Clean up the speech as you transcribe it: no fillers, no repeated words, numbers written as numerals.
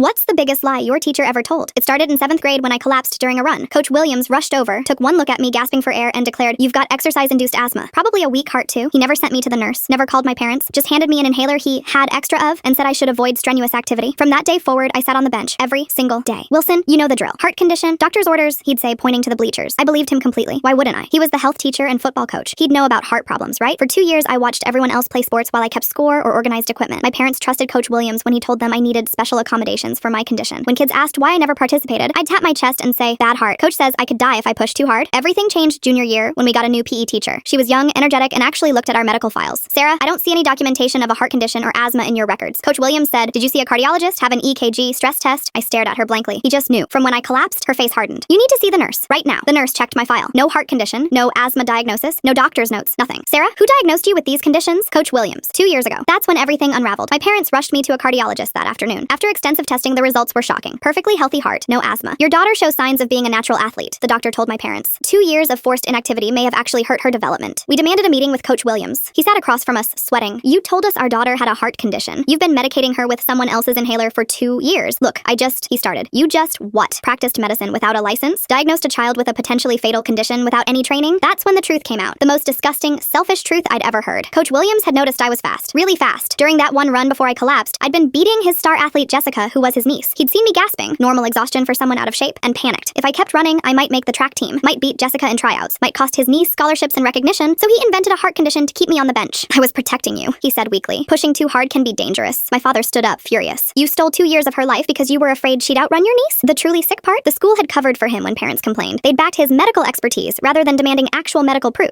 What's the biggest lie your teacher ever told? It started in 7th grade when I collapsed during a run. Coach Williams rushed over, took one look at me gasping for air, and declared, "You've got exercise-induced asthma." Probably a weak heart too. He never sent me to the nurse, never called my parents, just handed me an inhaler he had extra of and said I should avoid strenuous activity. From that day forward, I sat on the bench every single day. "Wilson, you know the drill. Heart condition, doctor's orders," he'd say, pointing to the bleachers. I believed him completely. Why wouldn't I? He was the health teacher and football coach. He'd know about heart problems, right? For 2 years, I watched everyone else play sports while I kept score or organized equipment. My parents trusted Coach Williams when he told them I needed special accommodations for my condition. When kids asked why I never participated, I'd tap my chest and say, "Bad heart. Coach says I could die if I push too hard." Everything changed junior year when we got a new PE teacher. She was young, energetic, and actually looked at our medical files. "Sarah, I don't see any documentation of a heart condition or asthma in your records." Coach Williams said, "Did you see a cardiologist, have an EKG, stress test?" I stared at her blankly. He just knew. From when I collapsed, her face hardened. "You need to see the nurse. Right now." The nurse checked my file. No heart condition, no asthma diagnosis, no doctor's notes, nothing. "Sarah, who diagnosed you with these conditions?" "Coach Williams. 2 years ago." That's when everything unraveled. My parents rushed me to a cardiologist that afternoon. After extensive testing, the results were shocking. Perfectly healthy heart, no asthma. "Your daughter shows signs of being a natural athlete," the doctor told my parents. 2 years of forced inactivity may have actually hurt her development. We demanded a meeting with Coach Williams. He sat across from us, sweating. "You told us our daughter had a heart condition. You've been medicating her with someone else's inhaler for 2 years. Look, he started. "You just what? Practiced medicine without a license? Diagnosed a child with a potentially fatal condition without any training?" That's when the truth came out. The most disgusting, selfish truth I'd ever heard. Coach Williams had noticed I was fast. Really fast. During that one run before I collapsed, I'd been beating his star athlete Jessica, who was his niece. He'd seen me gasping, normal exhaustion for someone out of shape, and panicked. If I kept running, I might make the track team, might beat Jessica in tryouts, might cost his niece scholarships and recognition, so he invented a heart condition to keep me on the bench. "I was protecting you," he said weakly. "Pushing too hard can be dangerous." My father stood up, furious. "You stole 2 years of her life because you were afraid she'd outrun your niece?" The truly sick part? The school had covered for him when parents complained. They'd backed his medical expertise rather than demanding actual medical proof.